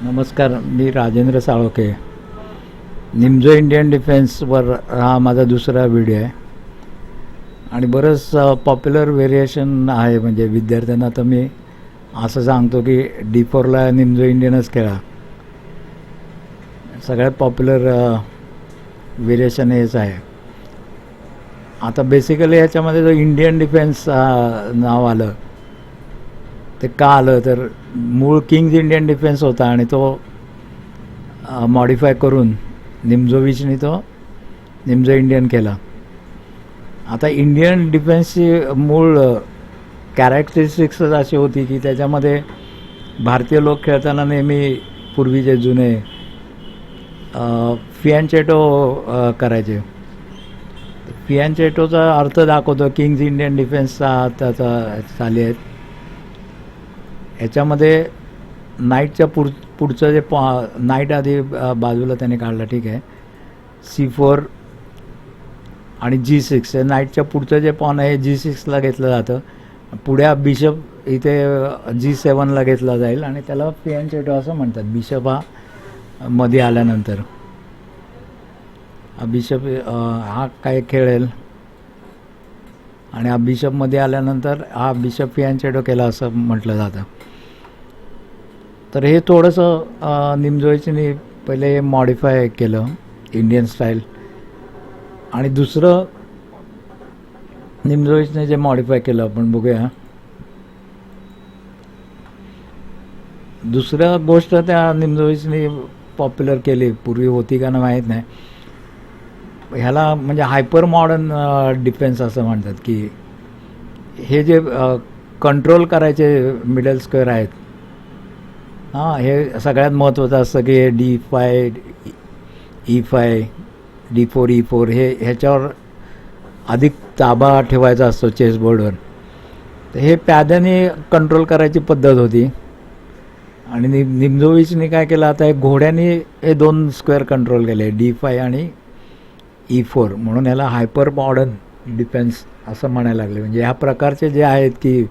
नमस्कार, मी राजेंद्र साळोखे. निमजो इंडियन डिफेन्सवर हा माझा दुसरा व्हिडिओ आहे आणि बरंच पॉप्युलर व्हेरिएशन आहे. म्हणजे विद्यार्थ्यांना तर मी असं सांगतो की D4ला निमजो इंडियनच खेळा. सगळ्यात पॉप्युलर व्हेरिएशन हेच आहे. आता बेसिकली ह्याच्यामध्ये जो इंडियन डिफेन्स नाव आलं ते का आलं तर मूळ किंग्ज इंडियन डिफेन्स होता आणि तो मॉडिफाय करून निमजोविचनी तो निमजो इंडियन केला. आता इंडियन डिफेन्सची मूळ कॅरेक्टरिस्टिक्सच अशी होती की त्याच्यामध्ये भारतीय लोक खेळताना नेहमी पूर्वीचे जुने फियांचेटो करायचे. फियांचेटोचा अर्थ दाखवतो किंग्ज इंडियन डिफेन्सचा त्याचा चाली आहेत. याच्यामध्ये नाईटच्या पुढचं जे नाईट आधी बाजूला त्याने काढलं, ठीक आहे. C4 आणि G6 हे नाईटच्या पुढचं जे पॉन आहे G6ला घेतलं जातं. पुढे बिशप इथे G7ला घेतला जाईल आणि त्याला फियांचेटो असं म्हणतात. बिशप हा मध्ये आल्यानंतर बिशप हा काय खेळेल आणि हा बिशपमध्ये आल्यानंतर हा बिशप फियांचेटो केला असं म्हटलं जातं. तर हे थोडंसं निमजोईचनी पहिले मॉडिफाय केलं इंडियन स्टाईल. आणि दुसरं निमजोईचने जे मॉडिफाय केलं आपण बघूया. दुसरं गोष्ट त्या निमजोईचनी पॉप्युलर केली, पूर्वी होती का ना माहीत नाही. ह्याला म्हणजे हायपर मॉडर्न डिफेन्स असं म्हणतात की हे जे कंट्रोल करायचे मिडल स्क्वेअर आहेत, हे सगळ्यात महत्त्वाचं असतं की D5 E5 D4 E4 ह्याच्यावर अधिक ताबा ठेवायचा असतो चेसबोर्डवर. तर हे प्याद्याने कंट्रोल करायची पद्धत होती. आणि निमजोविचने काय केलं, आता हे घोड्याने हे दोन स्क्वेअर कंट्रोल केले D5 आणि E4, म्हणून याला हायपर मॉडर्न डिफेन्स असं म्हणायला लागले. म्हणजे ह्या प्रकारचे जे आहेत की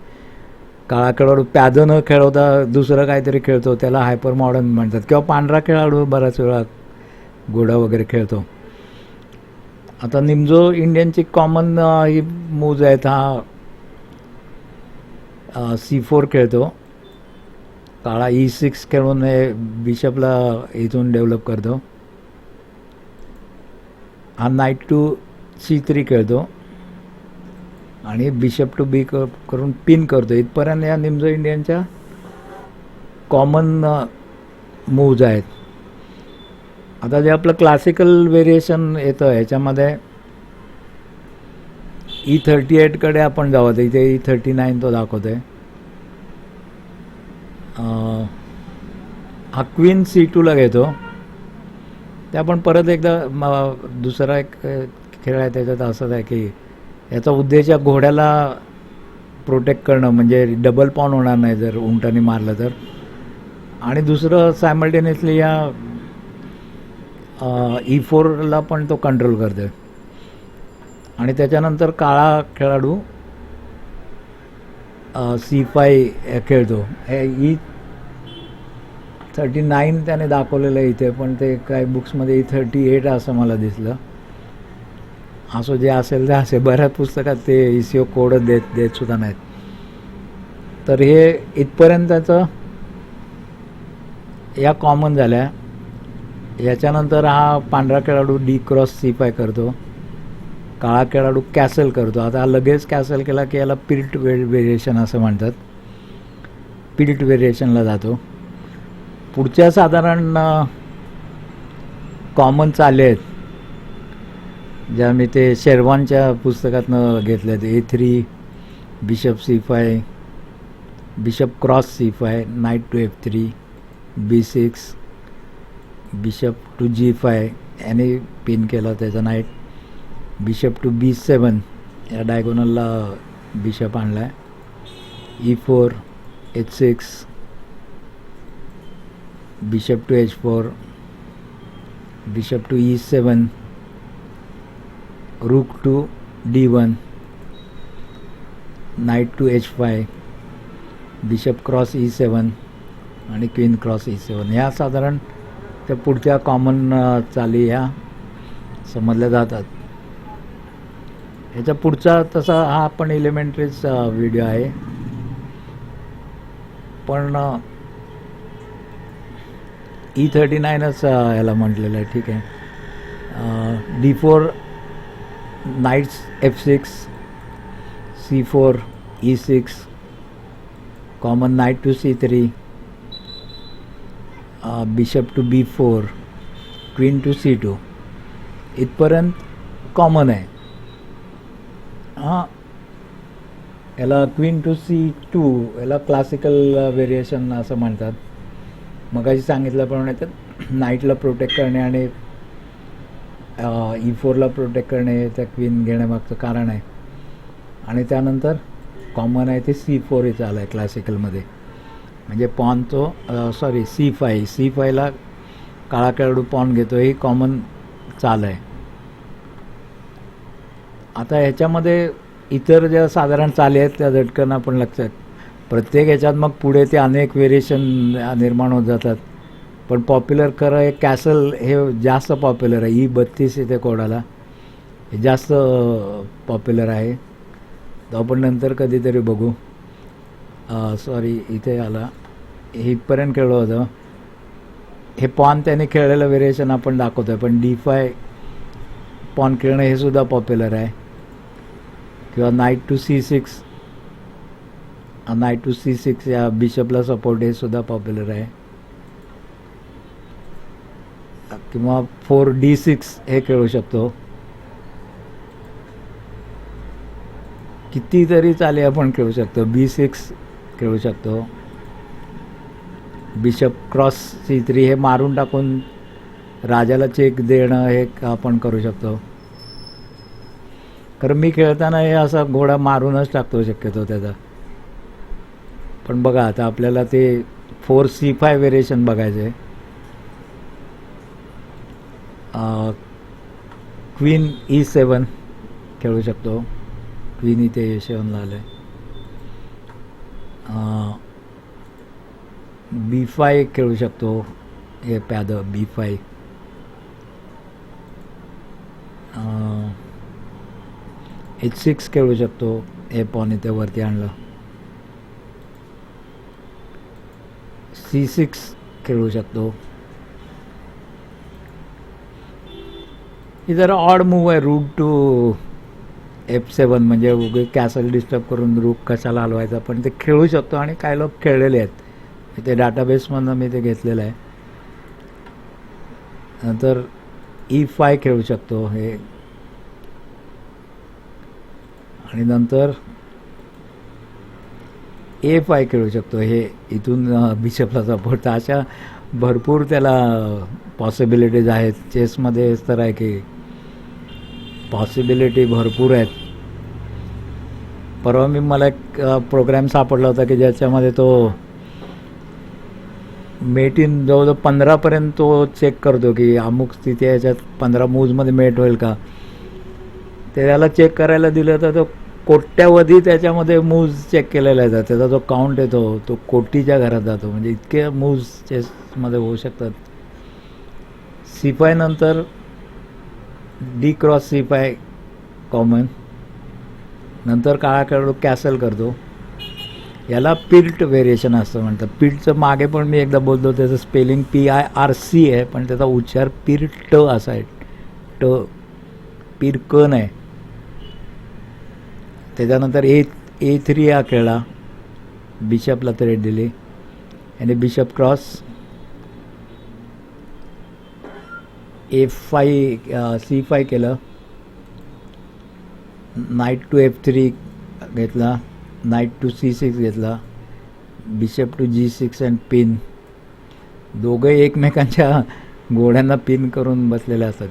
काळा खेळाडू प्यादं न खेळवता दुसरं काहीतरी खेळतो त्याला हायपर मॉडर्न म्हणतात. किंवा पांढरा खेळाडू बऱ्याच वेळा घोडा वगैरे खेळतो. आता निमजो इंडियनची कॉमन ही मूव्ज आहेत. हा C4 खेळतो, काळा E6 खेळून हे बिशपला इथून डेव्हलप करतो. हा नाईट टू C3 खेळतो आणि बिशप टू B करून पिन करतो. इथपर्यंत या निमजो इंडियनच्या कॉमन मूव्ज आहेत. आता जे आपलं क्लासिकल व्हेरिएशन येतं ह्याच्यामध्ये E38कडे आपण जावं. तर इथे E39 तो दाखवतो आहे. हा क्वीन C2ला घेतो. ते आपण परत एकदा दुसरा एक खेळ आहे त्याच्यात असंच आहे की याचा उद्देश घोड्याला प्रोटेक्ट करणं, म्हणजे डबल पॉन होणार नाही जर उंटाने मारलं तर. आणि दुसरं सायमल्टेनियसली या E4ला पण तो कंट्रोल करतो. आणि त्याच्यानंतर काळा खेळाडू C5 खेळतो. हे E39 त्याने दाखवलेलं आहे इथे, पण ते काय बुक्समध्ये E38 असं मला दिसलं. असं जे असेल ते असे, बऱ्याच पुस्तकात ते ECO कोड देत सुद्धा नाहीत. तर हे इथपर्यंतचं या कॉमन झाल्या. याच्यानंतर हा पांढरा खेळाडू D×C5 करतो, काळा खेळाडू कॅसल करतो. आता लगेच कॅसल केला की याला पिल्ट व्हेरिएशन असं म्हणतात. पिल्ट व्हेरिएशनला जातो. पुढच्या साधारण कॉमन चाले आहेत ज्या मी ते शेरवानच्या पुस्तकातनं घेतल्या आहेत. A3 bishop C5 bishop cross C5 knight to F3 B6 bishop to G5 याने पिन केला त्याचा नाईट. बिशप टू B7 या डायगोनलला बिशप आणला आहे. E4 H6 bishop to H4 bishop to E7 rook to D1 knight to H5 bishop cross E7 आणि queen cross E7 ह्या साधारण त्या पुढच्या कॉमन चाली ह्या समजल्या जातात. ह्याच्या पुढचा तसा हा पण एलिमेंटरीच व्हिडिओ आहे, पण E39च याला म्हटलेलं आहे. ठीक आहे. D4 knights F6, C4 E6, common knight to C3, bishop to B4, queen to C2 इथपर्यंत कॉमन आहे. हां, याला क्वीन टू C2 याला क्लासिकल व्हेरिएशन असं म्हणतात. मगाशी सांगितल्याप्रमाणे तर नाईटला प्रोटेक्ट करणे आणि E4ला प्रोटेक्ट करणे त्या क्वीन घेण्यामागचं कारण आहे. आणि त्यानंतर कॉमन आहे ते C4 इथं आलं आहे क्लासिकलमध्ये. म्हणजे पॉन तो C5ला काळा खेळाडू पॉन घेतो, ही कॉमन चाल आहे. आता ह्याच्यामध्ये इतर ज्या साधारण चाली आहेत त्या झटकन आपण लक्षात, प्रत्येक ह्याच्यात मग पुढे ते अनेक व्हेरिएशन निर्माण होत जातात. पण पॉप्युलर खरं हे कॅसल हे जास्त पॉप्युलर आहे. E32 इथे कोडाला हे जास्त पॉप्युलर आहे. तर आपण नंतर कधीतरी बघू. इथे आला, हे इथपर्यंत खेळलं होतं. हे पॉन त्याने खेळलेलं व्हेरिएशन आपण दाखवतो आहे. पण D5 पॉन खेळणं हे सुद्धा पॉप्युलर आहे. किंवा नाईट टू C6 या बिशपला सपोर्ट हे सुद्धा पॉप्युलर आहे. किंवा 4D6 हे खेळू शकतो. कितीतरी चाली आपण खेळू शकतो. B6 खेळू शकतो. बिशप क्रॉस C3 हे मारून टाकून राजाला चेक देणं हे आपण करू शकतो. कारण मी खेळताना हे असा घोडा मारूनच टाकतो शक्यतो त्याचा. पण बघा आता आपल्याला ते 4C5 व्हेरिएशन बघायचं आहे. क्वीन E7 खेळू शकतो. क्वीन इथे E7ला आलं आहे. B5 खेळू शकतो. हे प्यादं B5. H6 खेळू शकतो. हे पॉन इथे वरती आणलं. C6 खेळू शकतो. ही जरा ऑड मूव्ह आहे. रूट टू F7 म्हणजे उगे कॅसल डिस्टर्ब करून रूक कशाला हलवायचा, पण ते खेळू शकतो. आणि काही लोक खेळलेले आहेत ते डाटाबेसमधनं मी ते घेतलेलं आहे. नंतर E5 खेळू शकतो हे. आणि नंतर A5 खेळू शकतो हे. इथून बिशपला सपोर्ट. अशा भरपूर त्याला पॉसिबिलिटीज आहेत. चेसमध्ये तर आहे की पॉसिबिलिटी भरपूर आहेत. परवा मला एक प्रोग्राम सापडला होता की ज्याच्यामध्ये तो मेट इन जवळजवळ 15पर्यंत तो चेक करतो की अमुक स्थिती याच्यात 15 मूव्जमध्ये मेट होईल का. ते त्याला चेक करायला दिलं तर तो कोट्यावधी त्याच्यामध्ये मूव्ज चेक केलेला आहे. त्याचा जो काउंट येतो तो कोटीच्या घरात जातो. म्हणजे इतके मूव्ज चेसमध्ये होऊ शकतात. C5 नंतर D क्रॉस C5 कॉमन. नंतर काळा खेळाडू कॅसल करतो. याला पिल्ट व्हेरिएशन असं म्हणतात. पिल्टचं मागे पण मी एकदा बोलतो, त्याचं स्पेलिंग PIRC आहे, पण त्याचा उच्चार पिर्ट असा आहे. पिरकन आहे. त्याच्यानंतर A3 हा खेळला. बिशपला थ्रेट दिली आणि बिशप क्रॉस C5 केलं. नाईट टू F3 घेतला. नाईट टू C6 घेतला. Bishop to G6 and pin. दोघे एकमेकांच्या घोड्यांना पिन करून बसलेले असतात.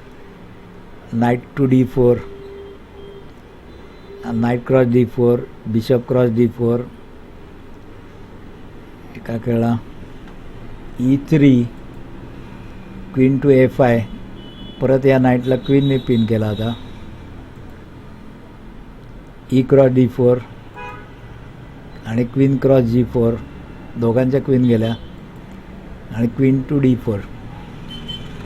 Knight to D4, knight cross D4, bishop cross D4 एका खेळला. E3, queen to A5. परत या नाईटला क्वीनने पिन केला होता. E क्रॉस D4 आणि क्वीन क्रॉस G4. दोघांच्या क्वीन गेल्या. आणि क्वीन टू D4.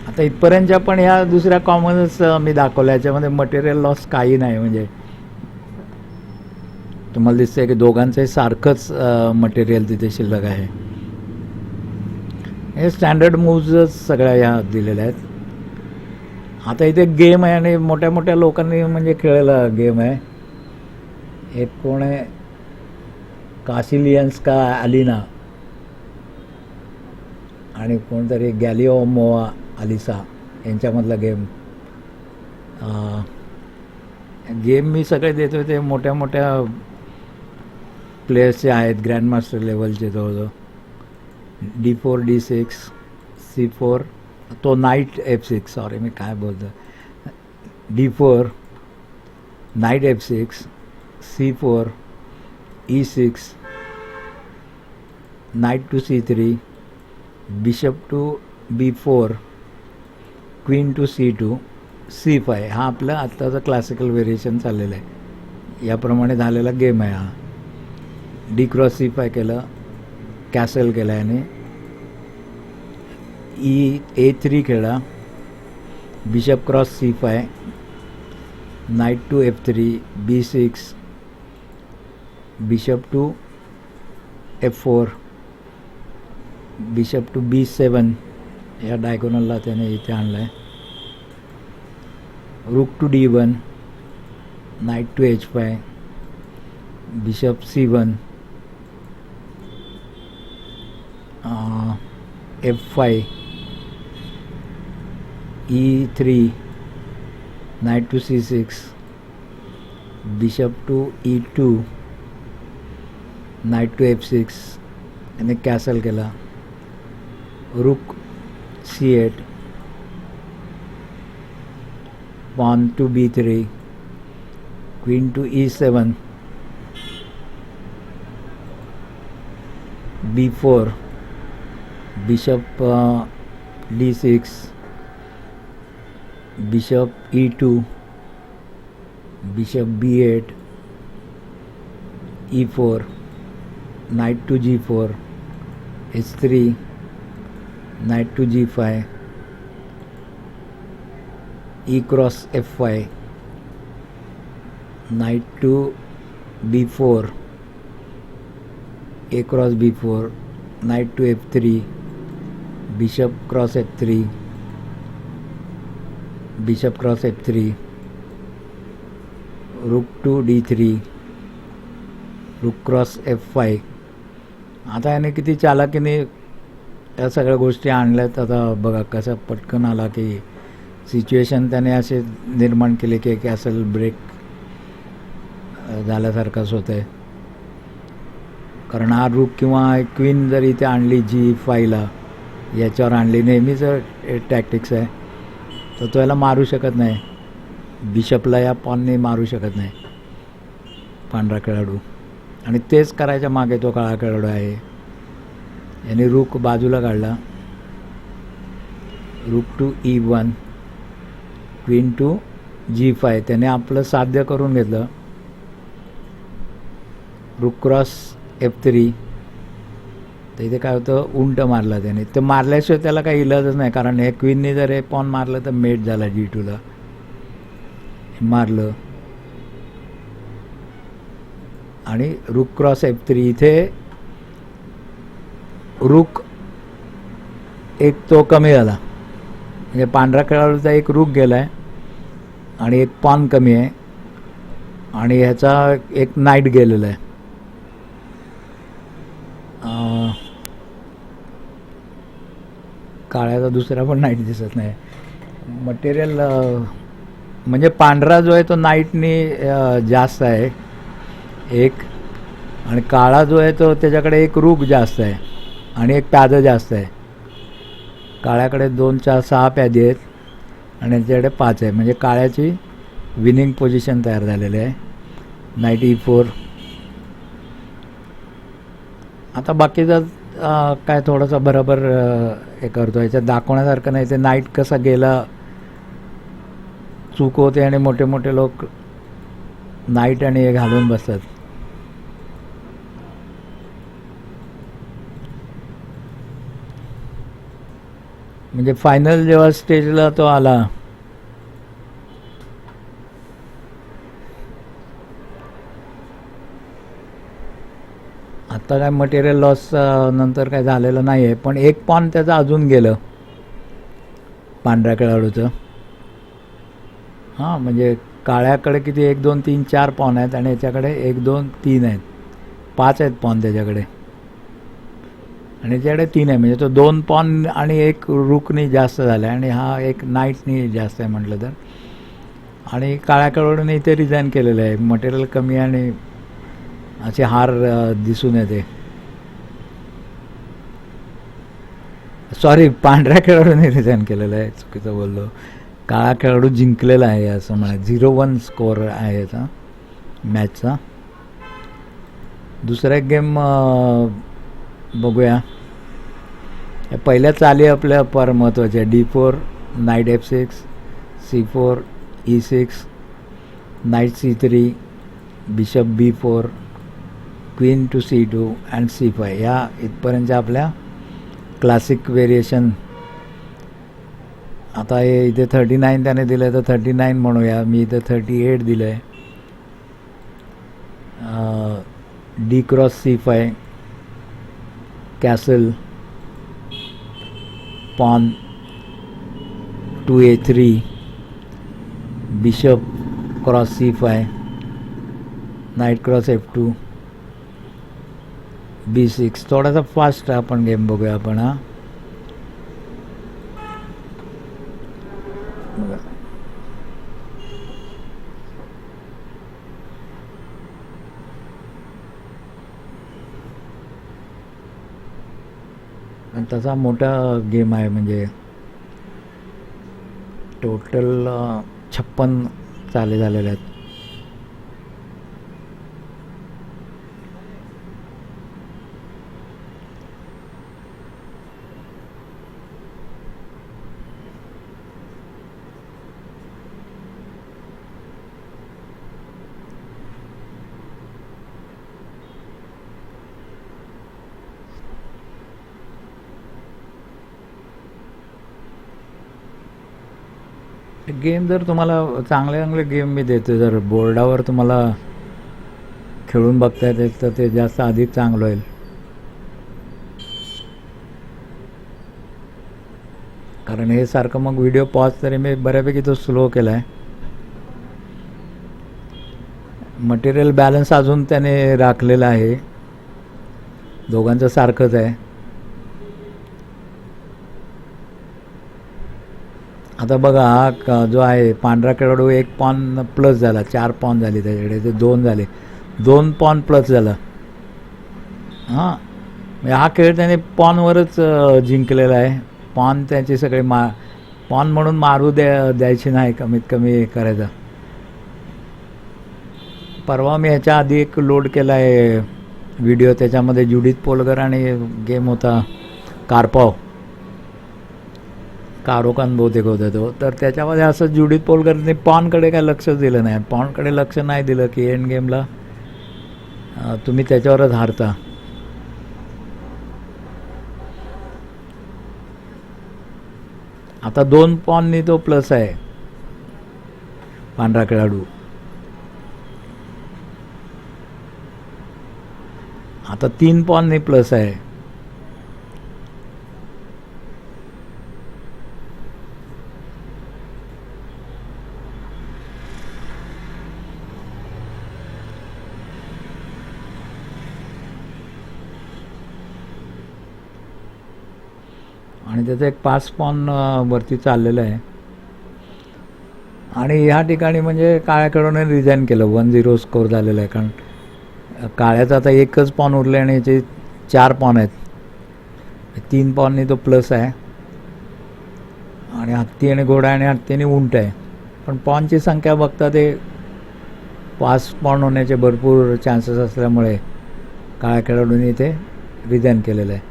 आता इथपर्यंतच्या पण ह्या दुसऱ्या कॉमनच मी दाखवल्या, याच्यामध्ये मटेरियल लॉस काही नाही. म्हणजे तुम्हाला दिसतंय की दोघांचंही सारखंच मटेरियल तिथे शिल्लक आहे. हे स्टँडर्ड मूव्जच सगळ्या ह्या दिलेल्या आहेत. आता इथे गेम आहे आणि मोठ्या मोठ्या लोकांनी म्हणजे खेळलेला गेम आहे. एक कोण आहे, कासिलियन्स का अलिना आणि कोणतरी गॅलिओमोआ अलिसा यांच्यामधला गेम. गेम मी सगळे देतो ते मोठ्या मोठ्या प्लेयर्सचे आहेत, ग्रँडमास्टर लेवलचे जवळजवळ. D4 D6 C4, तो नाईट F6, सॉरी मी काय बोलतो, D4 knight F6 C4 E6 knight to C3 bishop to B4 queen to C2 C5. हा आपलं आत्ताचं क्लासिकल व्हेरिएशन चाललेलं आहे. याप्रमाणे झालेला गेम आहे हा. D क्रॉस C5 केलं, कॅसल केला याने. A3 खेळा, bishop cross C5 knight to F3 B6 bishop to F4 bishop to B7. या डायगोनलला त्याने इथे आणलं आहे. Rook to D1 knight to H5 bishop C1 F5 E3 knight to C6 bishop to E2 knight to F6 याने castle केला. Rook C8 pawn to B3 queen to E7 B4 bishop D6 bishop E2 bishop B8 E4 knight to G4 H3 knight to G5 E cross F5 knight to B4 A cross B4 knight to F3 bishop cross F3 bishop cross F3 rook to D3 रूक cross F5. आता याने किती चालाकीने या सगळ्या गोष्टी आणल्यात. आता बघा कसं पटकन आला की सिच्युएशन त्याने असे निर्माण केले की कॅसल ब्रेक झाल्यासारखंच होतं आहे. कारण हा रूक किंवा क्वीन जर इथे आणली G5ला, याच्यावर आणली, नेहमीच टॅक्टिक्स आहे, तर तो याला मारू शकत नाही. बिशपला या पॉनने मारू शकत नाही पांढरा खेळाडू. आणि तेच करायच्या मागे तो काळा खेळाडू आहे. याने रूक बाजूला काढला. Rook to E1 queen to G5 त्याने आपलं साध्य करून घेतलं. रूक क्रॉस F3. तर इथे काय होतं, उंट मारला त्याने. ते मारल्याशिवाय त्याला काही इलाजच नाही, कारण हे क्वीनने जर हे पॉन मारलं तर मेट झाला G2ला. मारलं आणि रूक क्रॉस F3. इथे रूक एक तो कमी झाला, म्हणजे पांढरा खेळाडूचा एक रूक गेला आहे आणि एक पॉन कमी आहे आणि ह्याचा एक नाईट गेलेला आहे. काळ्याचा दुसरा पण नाईट दिसत नाही. मटेरियल म्हणजे पांढरा जो आहे तो नाईटनी जास्त आहे एक, आणि काळा जो आहे तो त्याच्याकडे एक रूक जास्त आहे आणि एक प्यादं जास्त आहे. काळ्याकडे 2 4 6 प्यादे आहेत आणि त्याच्याकडे 5 आहे. म्हणजे काळ्याची विनिंग पोझिशन तयार झालेली आहे. Night E4. आता बाकीचं काय थोडंसं बरोबर हे करतो. याच्यात दाखवण्यासारखं नाही. ते नाईट कसा गेला चूक होते आणि मोठे मोठे लोक नाईट आणि हे घालून बसतात. म्हणजे फायनल जेव्हा स्टेजला तो आला, आता काय मटेरियल लॉस नंतर काय झालेलं नाही आहे, पण एक पॉन त्याचं अजून गेलं पांढऱ्या खेळाडूचं. हां, म्हणजे काळ्याकडे किती 1 2 3 4 पॉन आहेत आणि याच्याकडे 1 2 3 आहेत, 5 आहेत पॉन त्याच्याकडे आणि याच्याकडे 3 आहे. म्हणजे तो 2 पॉन आणि 1 रुकनी जास्त झाला आहे आणि हा 1 नाईटनी जास्त आहे म्हटलं तर. आणि काळ्या खेळाडूने इथे रिझाईन केलेलं आहे, मटेरियल कमी आणि असे हार दिसून येते. सॉरी, पांढऱ्या खेळाडूने रिझाईन केलेलं आहे, चुकीचं बोललो. काळा खेळाडू जिंकलेला आहे असं म्हणा. 0-1 स्कोअर आहे याचा मॅचचा. दुसरा एक गेम बघूया. पहिल्या चाली आपल्या फार महत्त्वाच्या. D4, knight F6, C4, E6, knight C3, bishop B4, queen to C2 and C5. या इथपर्यंतच्या आपल्या क्लासिक व्हेरिएशन. आता हे इथे 39 त्याने दिलं आहे तर 39 म्हणूया. मी इथे 38 दिलं आहे. D cross C5, castle, pawn two A3, bishop cross C5, knight cross F2, B6. थोडासा फास्ट आपण गेम बघूया आपण. हा, आणि तसा मोठा गेम आहे. म्हणजे टोटल 56 चाले झालेले आहेत. गेम जर तुम्हाला चांगले चांगले गेम मी देतो, जर बोर्डावर तुम्हाला खेळून बघता येते तर ते जास्त अधिक चांगलं होईल. कारण हे सारखं मग व्हिडिओ पॉज तरी मी बऱ्यापैकी तो स्लो केला आहे. मटेरियल बॅलन्स अजून त्याने राखलेला आहे, दोघांचं सारखंच आहे. आता बघा, हा जो आहे पांढरा खेळाडू 1 पॉन प्लस झाला, 4 पॉन झाले त्याच्याकडे, ते 2 झाले, 2 पॉन प्लस झाला. हां, म्हणजे हा खेळ त्याने पॉनवरच जिंकलेला आहे. पॉन त्याचे सगळे पॉन म्हणून मारू द्यायची नाही, कमीत कमी करायचा. परवा मी ह्याच्या आधी एक लोड केला आहे व्हिडिओ, त्याच्यामध्ये जुडिथ पोलगर आणि गेम होता कारोकान बहुतेक होता तो. तर त्याच्यामध्ये असं जुडिथ पोलगरने पॉनकडे काय लक्षच दिलं नाही. पॉनकडे लक्ष नाही दिलं की एंड गेमला तुम्ही त्याच्यावरच हारता. आता 2 पॉननी तो प्लस आहे पांढरा खेळाडू. आता 3 पॉननी प्लस आहे. आणि त्याचं एक 5 पॉन वरती चाललेलं आहे. आणि ह्या ठिकाणी म्हणजे काळ्या खेळाडूने रिझाईन केलं. 1-0 स्कोअर झालेला आहे. कारण काळ्याचा आता 1च पॉन उरले आणि याचे 4 पॉन आहेत. 3 पॉननी तो प्लस आहे आणि हत्ती आणि घोडा आणि हत्ती आणि उंट आहे. पण पॉनची संख्या बघता ते 5 पॉन होण्याचे भरपूर चान्सेस असल्यामुळे काळ्या खेळाडूंनी इथे रिझाईन केलेलं आहे.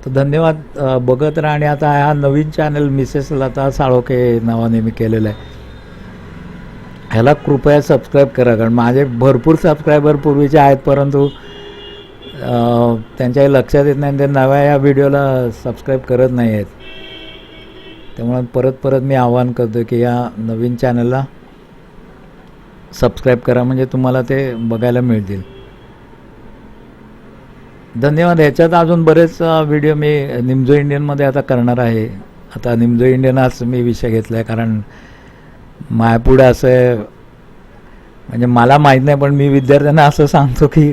तर धन्यवाद, बघत राहा. आणि आता हा नवीन चॅनल मिसेस लता साळोखे नावाने मी केलेलं आहे, ह्याला कृपया सबस्क्राईब करा. कारण माझे भरपूर सबस्क्रायबर पूर्वीचे आहेत, परंतु त्यांच्याही लक्षात येत नाही, ते नव्या या व्हिडिओला सबस्क्राईब करत नाही आहेत. त्यामुळे परत परत मी आवाहन करतो की या नवीन चॅनलला सबस्क्राईब करा, म्हणजे तुम्हाला ते बघायला मिळतील. धन्यवाद. ह्याच्यात अजून बरेच व्हिडिओ मी निमजो इंडियनमध्ये आता करणार आहे. आता निमजो इंडियन हाच मी विषय घेतला आहे, कारण माझ्यापुढे असं आहे, म्हणजे मला माहीत नाही पण मी विद्यार्थ्यांना असं सांगतो की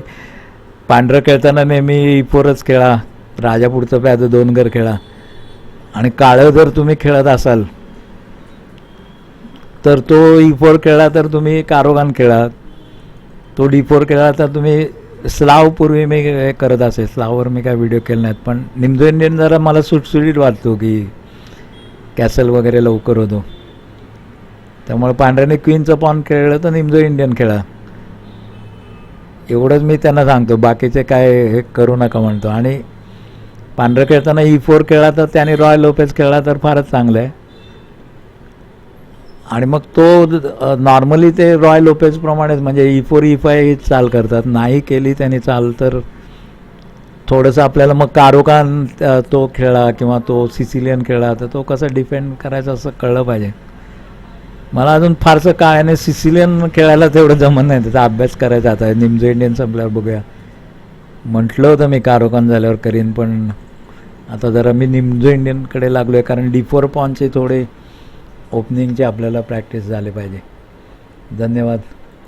पांढरं खेळताना नेहमी E4च खेळा, राजापुढचं प्याद 2 घर खेळा, आणि काळं जर तुम्ही खेळत असाल तर तो E4 खेळला तर तुम्ही कारोगान खेळा, तो D4 खेळला तर तुम्ही स्लाव. पूर्वी मी हे करत असे, स्लाववर मी काय व्हिडिओ केले नाहीत, पण निमजो इंडियन जरा मला सुटसुटीत वाटतो की कॅसल वगैरे लवकर होतो. त्यामुळे पांढऱ्याने क्वीनचं पॉन खेळलं तर निमजो इंडियन खेळा, एवढंच मी त्यांना सांगतो. बाकीचे काय हे करू नका म्हणतो. आणि पांढरं खेळताना E4 खेळला तर त्याने रॉय लोपेज खेळला तर फारच चांगलं आहे. आणि मग तो नॉर्मली ते रॉय लोपेजप्रमाणेच, म्हणजे E4 E5 ही चाल करतात. नाही केली त्यांनी चाल तर थोडंसं आपल्याला मग कारोकान तो खेळला किंवा तो सिसिलियन खेळला तर तो कसं डिफेंड करायचं असं कळलं पाहिजे. मला अजून फारसं काय नाही, सिसिलियन खेळायला तेवढं जमत नाही, त्याचा अभ्यास करायचा. आता निमजो इंडियन संपल्यावर बघूया. म्हटलं होतं मी कारोकान झाल्यावर करीन, पण आता जरा मी निमजो इंडियनकडे लागलो आहे, कारण D4 पॉनचे थोडे ओपनिंगचे आपल्याला प्रॅक्टिस झाले पाहिजे. धन्यवाद.